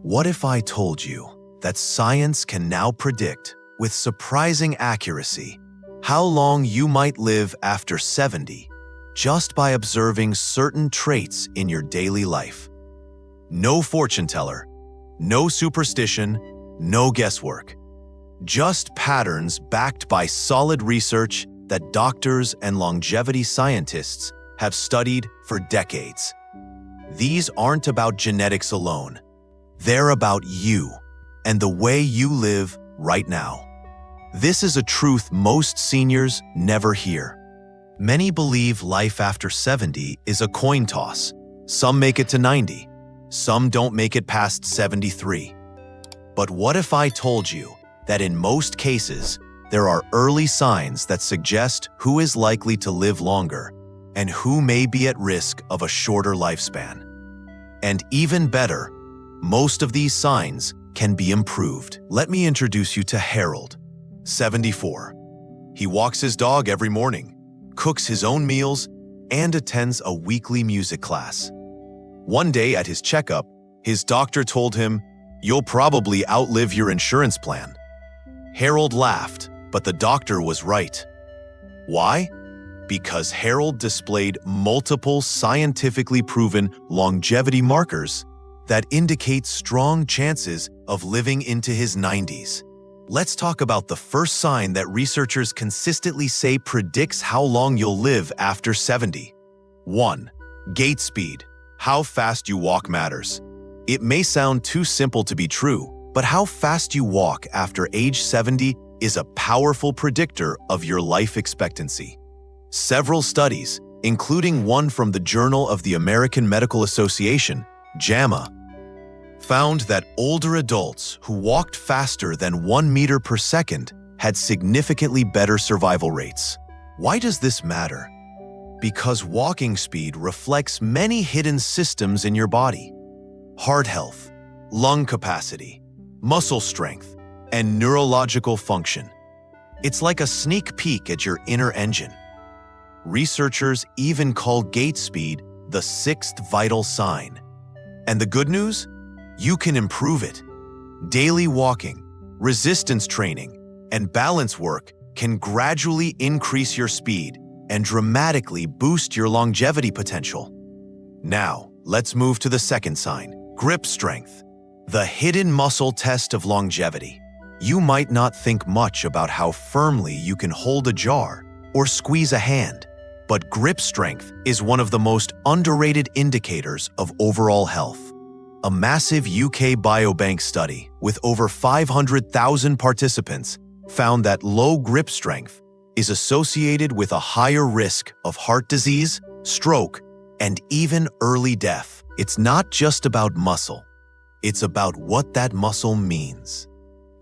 What if I told you that science can now predict, with surprising accuracy, how long you might live after 70 just by observing certain traits in your daily life? No fortune teller, no superstition, no guesswork. Just patterns backed by solid research that doctors and longevity scientists have studied for decades. These aren't about genetics alone. They're about you and the way you live right now. This is a truth most seniors never hear. Many believe life after 70 is a coin toss. Some make it to 90. Some don't make it past 73. But what if I told you that in most cases, there are early signs that suggest who is likely to live longer and who may be at risk of a shorter lifespan? And even better, most of these signs can be improved. Let me introduce you to Harold, 74. He walks his dog every morning, cooks his own meals, and attends a weekly music class. One day at his checkup, his doctor told him, "You'll probably outlive your insurance plan." Harold laughed, but the doctor was right. Why? Because Harold displayed multiple scientifically proven longevity markers that indicate strong chances of living into his 90s. Let's talk about the first sign that researchers consistently say predicts how long you'll live after 70. 1. Gait speed. How fast you walk matters. It may sound too simple to be true, but how fast you walk after age 70 is a powerful predictor of your life expectancy. Several studies, including one from the Journal of the American Medical Association, JAMA, found that older adults who walked faster than 1 meter per second had significantly better survival rates. Why does this matter? Because walking speed reflects many hidden systems in your body: heart health, lung capacity, muscle strength, and neurological function. It's like a sneak peek at your inner engine. Researchers even call gait speed the sixth vital sign. And the good news? You can improve it. Daily walking, resistance training, and balance work can gradually increase your speed and dramatically boost your longevity potential. Now, let's move to the second sign: grip strength, the hidden muscle test of longevity. You might not think much about how firmly you can hold a jar or squeeze a hand, but grip strength is one of the most underrated indicators of overall health. A massive UK biobank study with over 500,000 participants found that low grip strength is associated with a higher risk of heart disease, stroke, and even early death. It's not just about muscle. It's about what that muscle means.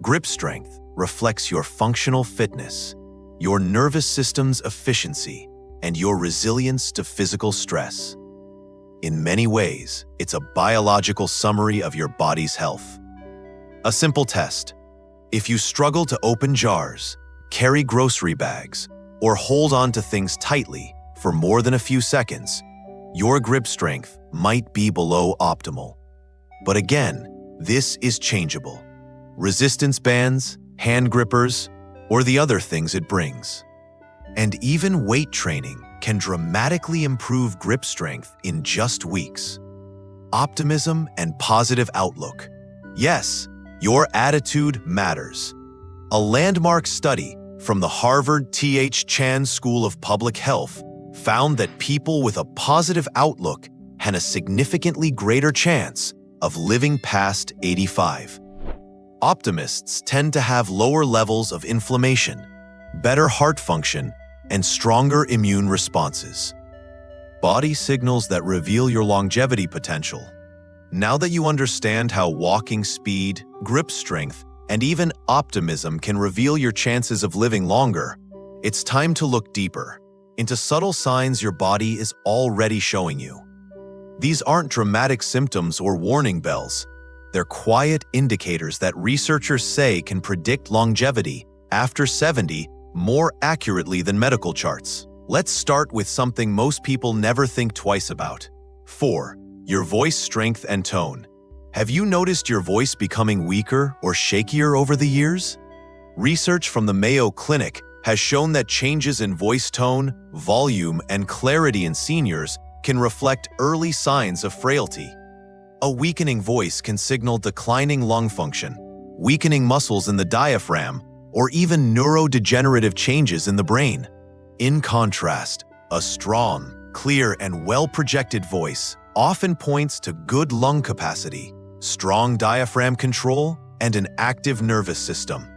Grip strength reflects your functional fitness, your nervous system's efficiency, and your resilience to physical stress. In many ways, it's a biological summary of your body's health. A simple test: if you struggle to open jars, carry grocery bags, or hold on to things tightly for more than a few seconds, your grip strength might be below optimal. But again, this is changeable. Resistance bands, hand grippers, or the other things it brings. And even weight training can dramatically improve grip strength in just weeks. Optimism and positive outlook. Yes, your attitude matters. A landmark study from the Harvard T.H. Chan School of Public Health found that people with a positive outlook had a significantly greater chance of living past 85. Optimists tend to have lower levels of inflammation, better heart function, and stronger immune responses. Body signals that reveal your longevity potential. Now that you understand how walking speed, grip strength, and even optimism can reveal your chances of living longer, it's time to look deeper into subtle signs your body is already showing you. These aren't dramatic symptoms or warning bells. They're quiet indicators that researchers say can predict longevity after 70 more accurately than medical charts. Let's start with something most people never think twice about. 4. Your voice strength and tone. Have you noticed your voice becoming weaker or shakier over the years? Research from the Mayo Clinic has shown that changes in voice tone, volume, and clarity in seniors can reflect early signs of frailty. A weakening voice can signal declining lung function, weakening muscles in the diaphragm, or even neurodegenerative changes in the brain. In contrast, a strong, clear, and well-projected voice often points to good lung capacity, strong diaphragm control, and an active nervous system.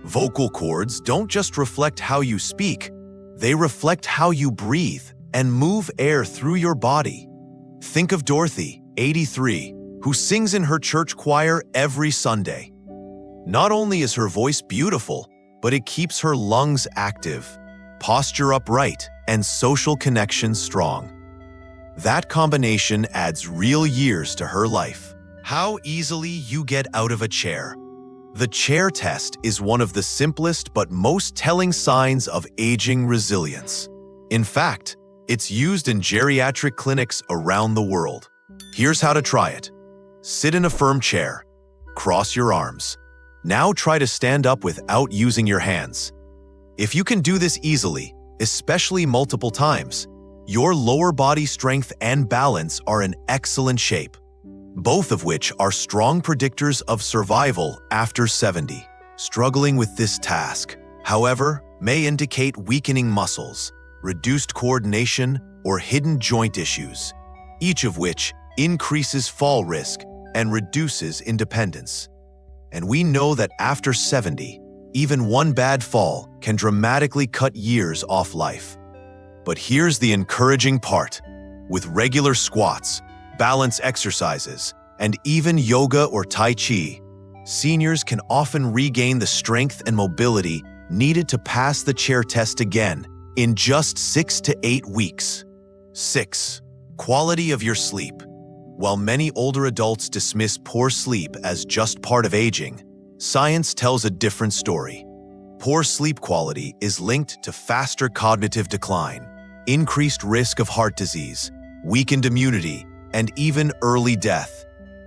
Vocal cords don't just reflect how you speak, they reflect how you breathe and move air through your body. Think of Dorothy, 83, who sings in her church choir every Sunday. Not only is her voice beautiful, but it keeps her lungs active, posture upright, and social connections strong. That combination adds real years to her life. How easily you get out of a chair. The chair test is one of the simplest but most telling signs of aging resilience. In fact, it's used in geriatric clinics around the world. Here's how to try it. Sit in a firm chair. Cross your arms. Now try to stand up without using your hands. If you can do this easily, especially multiple times, your lower body strength and balance are in excellent shape, both of which are strong predictors of survival after 70. Struggling with this task, however, may indicate weakening muscles, reduced coordination, or hidden joint issues, each of which increases fall risk and reduces independence. And we know that after 70, even one bad fall can dramatically cut years off life. But here's the encouraging part. With regular squats, balance exercises, and even yoga or Tai Chi, seniors can often regain the strength and mobility needed to pass the chair test again in just 6 to 8 weeks. 6. Quality of your sleep. While many older adults dismiss poor sleep as just part of aging, science tells a different story. Poor sleep quality is linked to faster cognitive decline, increased risk of heart disease, weakened immunity, and even early death.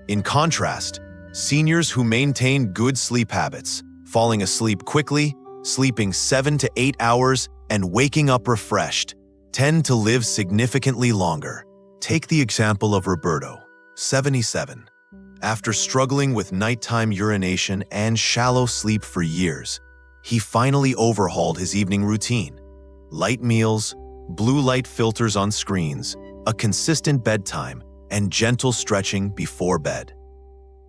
In contrast, seniors who maintain good sleep habits, falling asleep quickly, sleeping 7 to 8 hours, and waking up refreshed, tend to live significantly longer. Take the example of Roberto, 77. After struggling with nighttime urination and shallow sleep for years, he finally overhauled his evening routine. Light meals, blue light filters on screens, a consistent bedtime, and gentle stretching before bed.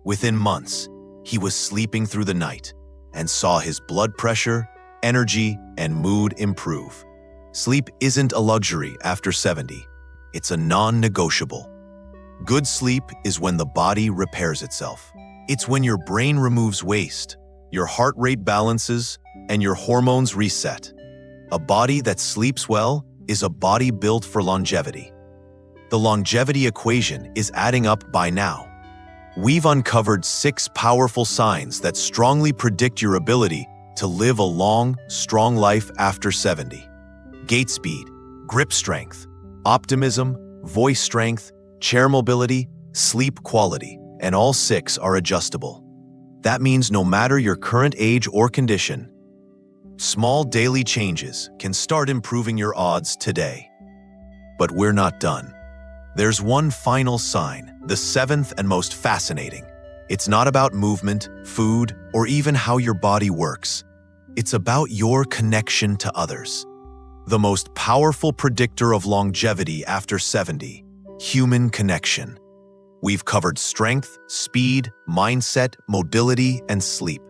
Within months, he was sleeping through the night and saw his blood pressure, energy, and mood improve. Sleep isn't a luxury after 70. It's a non-negotiable. Good sleep is when the body repairs itself. It's when your brain removes waste, your heart rate balances, and your hormones reset. A body that sleeps well is a body built for longevity. The longevity equation is adding up by now. We've uncovered 6 powerful signs that strongly predict your ability to live a long, strong life after 70. Gait speed, grip strength, optimism, voice strength, chair mobility, sleep quality, and all 6 are adjustable. That means no matter your current age or condition, small daily changes can start improving your odds today. But we're not done. There's one final sign, the 7th and most fascinating. It's not about movement, food, or even how your body works. It's about your connection to others. The most powerful predictor of longevity after 70, human connection. We've covered strength, speed, mindset, mobility, and sleep.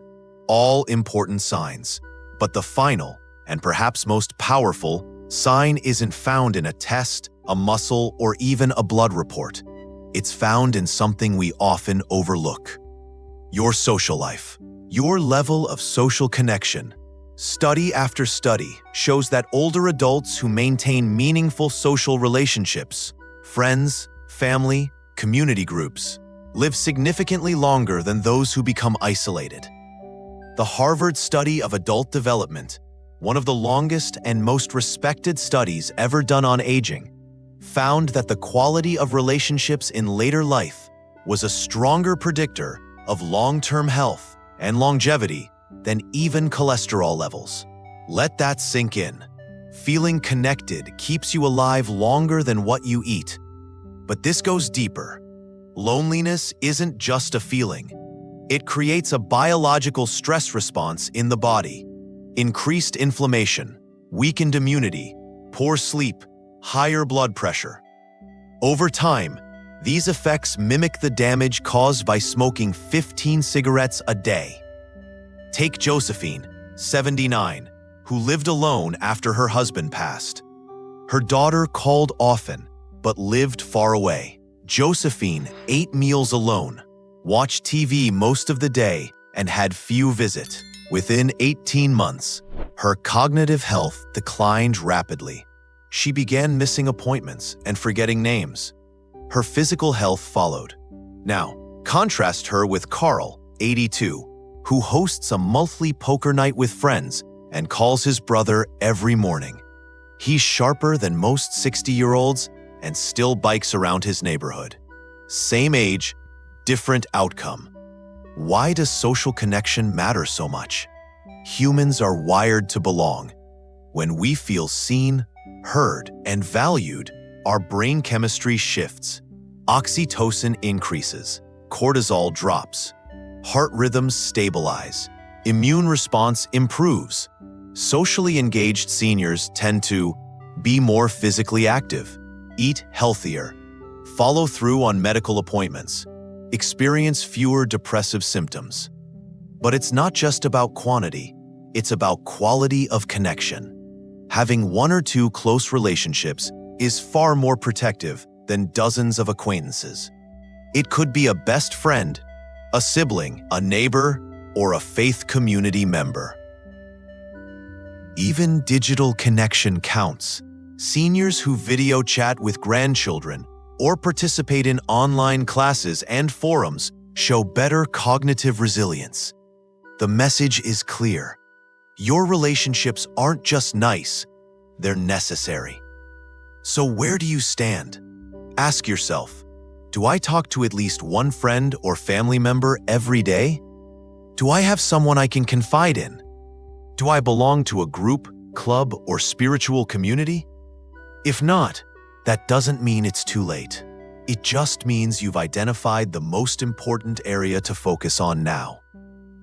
All important signs. But the final, and perhaps most powerful, sign isn't found in a test, a muscle, or even a blood report. It's found in something we often overlook. Your social life. Your level of social connection. Study after study shows that older adults who maintain meaningful social relationships, friends, family, community groups, live significantly longer than those who become isolated. The Harvard Study of Adult Development, one of the longest and most respected studies ever done on aging, found that the quality of relationships in later life was a stronger predictor of long-term health and longevity than even cholesterol levels. Let that sink in. Feeling connected keeps you alive longer than what you eat. But this goes deeper. Loneliness isn't just a feeling. It creates a biological stress response in the body. Increased inflammation, weakened immunity, poor sleep, higher blood pressure. Over time, these effects mimic the damage caused by smoking 15 cigarettes a day. Take Josephine, 79, who lived alone after her husband passed. Her daughter called often, but lived far away. Josephine ate meals alone, watched TV most of the day, and had few visits. Within 18 months, her cognitive health declined rapidly. She began missing appointments and forgetting names. Her physical health followed. Now, contrast her with Carl, 82, who hosts a monthly poker night with friends and calls his brother every morning. He's sharper than most 60-year-olds and still bikes around his neighborhood. Same age, different outcome. Why does social connection matter so much? Humans are wired to belong. When we feel seen, heard, and valued, our brain chemistry shifts. Oxytocin increases, cortisol drops, heart rhythms stabilize, immune response improves. Socially engaged seniors tend to be more physically active, eat healthier, follow through on medical appointments, experience fewer depressive symptoms. But it's not just about quantity, it's about quality of connection. Having one or two close relationships is far more protective than dozens of acquaintances. It could be a best friend, a sibling, a neighbor, or a faith community member. Even digital connection counts. Seniors who video chat with grandchildren or participate in online classes and forums show better cognitive resilience. The message is clear. Your relationships aren't just nice, they're necessary. So where do you stand? Ask yourself, do I talk to at least one friend or family member every day? Do I have someone I can confide in? Do I belong to a group, club, or spiritual community? If not, that doesn't mean it's too late. It just means you've identified the most important area to focus on now.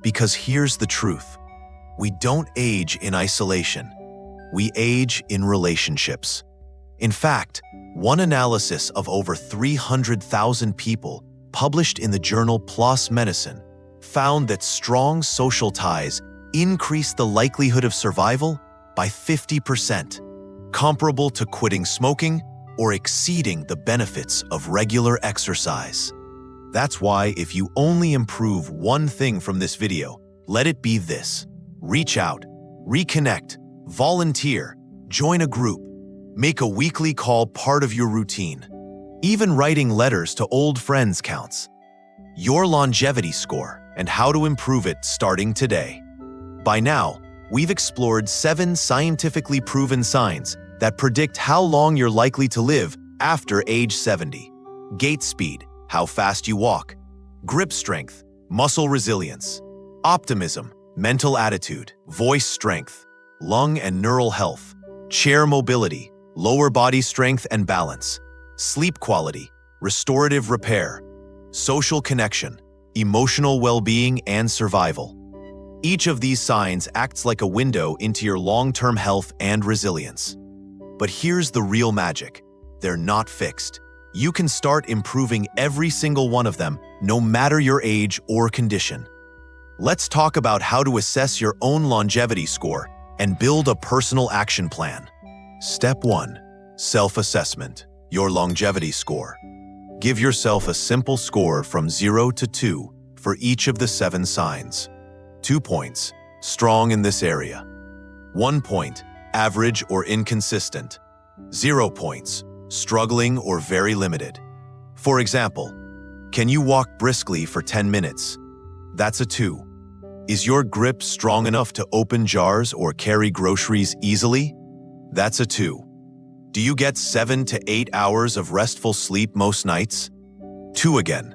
Because here's the truth. We don't age in isolation. We age in relationships. In fact, one analysis of over 300,000 people published in the journal PLOS Medicine found that strong social ties increase the likelihood of survival by 50%, comparable to quitting smoking or exceeding the benefits of regular exercise. That's why if you only improve one thing from this video, let it be this. Reach out, reconnect, volunteer, join a group, make a weekly call part of your routine. Even writing letters to old friends counts. Your longevity score and how to improve it starting today. By now, we've explored 7 scientifically proven signs that predict how long you're likely to live after age 70. Gait speed, how fast you walk. Grip strength, muscle resilience. Optimism, mental attitude. Voice strength, lung and neural health. Chair mobility, lower body strength and balance. Sleep quality, restorative repair. Social connection, emotional well-being and survival. Each of these signs acts like a window into your long-term health and resilience. But here's the real magic. They're not fixed. You can start improving every single one of them, no matter your age or condition. Let's talk about how to assess your own longevity score and build a personal action plan. Step 1. Self-assessment. Your longevity score. Give yourself a simple score from 0 to 2 for each of the 7 signs. 2 points, strong in this area. 1 point, average or inconsistent. 0 points, struggling or very limited. For example, can you walk briskly for 10 minutes? That's a 2. Is your grip strong enough to open jars or carry groceries easily? That's a 2. Do you get 7 to 8 hours of restful sleep most nights? 2 again.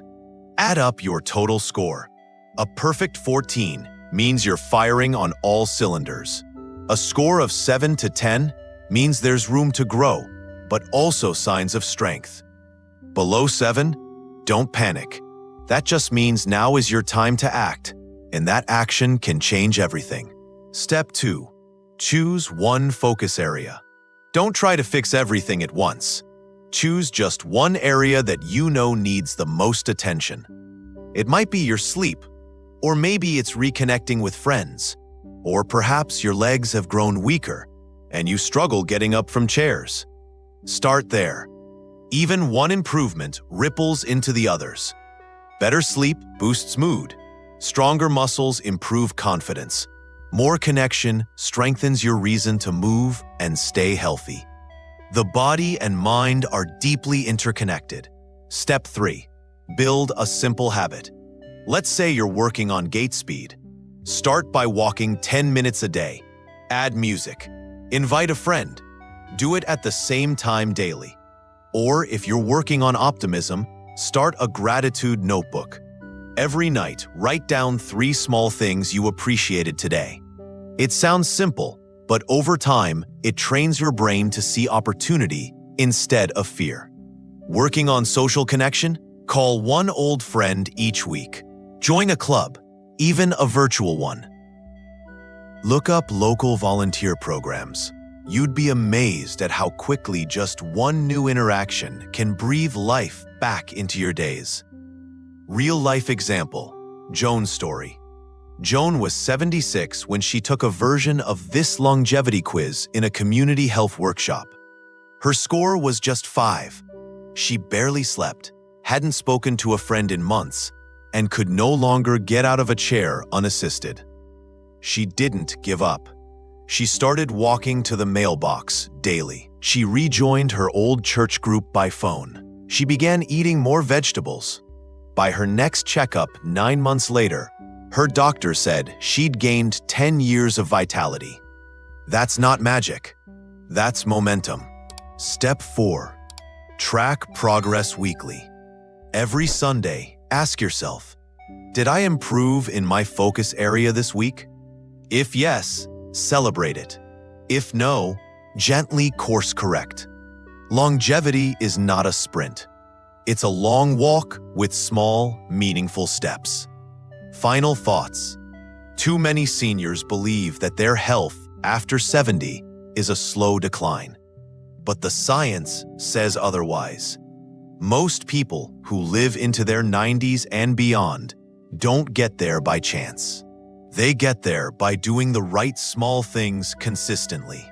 Add up your total score. A perfect 14 means you're firing on all cylinders. A score of 7 to 10 means there's room to grow, but also signs of strength. Below 7, don't panic. That just means now is your time to act, and that action can change everything. Step 2. Choose one focus area. Don't try to fix everything at once. Choose just one area that you know needs the most attention. It might be your sleep, or maybe it's reconnecting with friends, or perhaps your legs have grown weaker and you struggle getting up from chairs. Start there. Even one improvement ripples into the others. Better sleep boosts mood. Stronger muscles improve confidence. More connection strengthens your reason to move and stay healthy. The body and mind are deeply interconnected. Step 3. Build a simple habit. Let's say you're working on gait speed. Start by walking 10 minutes a day. Add music. Invite a friend. Do it at the same time daily. Or if you're working on optimism, start a gratitude notebook. Every night, write down 3 small things you appreciated today. It sounds simple, but over time, it trains your brain to see opportunity instead of fear. Working on social connection? Call one old friend each week. Join a club, even a virtual one. Look up local volunteer programs. You'd be amazed at how quickly just one new interaction can breathe life back into your days. Real-life example, Joan's story. Joan was 76 when she took a version of this longevity quiz in a community health workshop. Her score was just 5. She barely slept, hadn't spoken to a friend in months, and could no longer get out of a chair unassisted. She didn't give up. She started walking to the mailbox daily. She rejoined her old church group by phone. She began eating more vegetables. By her next checkup 9 months later, her doctor said she'd gained 10 years of vitality. That's not magic. That's momentum. Step 4. Track progress weekly. Every Sunday, ask yourself, did I improve in my focus area this week? If yes, celebrate it. If no, gently course correct. Longevity is not a sprint. It's a long walk with small, meaningful steps. Final thoughts. Too many seniors believe that their health after 70 is a slow decline. But the science says otherwise. Most people who live into their 90s and beyond don't get there by chance. They get there by doing the right small things consistently.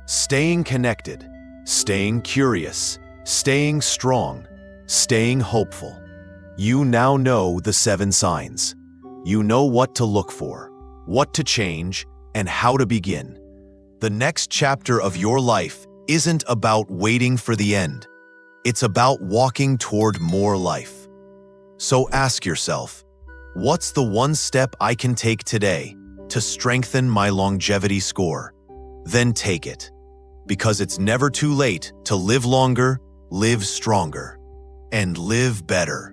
Staying connected, staying curious, staying strong, staying hopeful. You now know the 7 signs. You know what to look for, what to change, and how to begin. The next chapter of your life isn't about waiting for the end. It's about walking toward more life. So ask yourself, what's the one step I can take today to strengthen my longevity score? Then take it, because it's never too late to live longer, live stronger, and live better.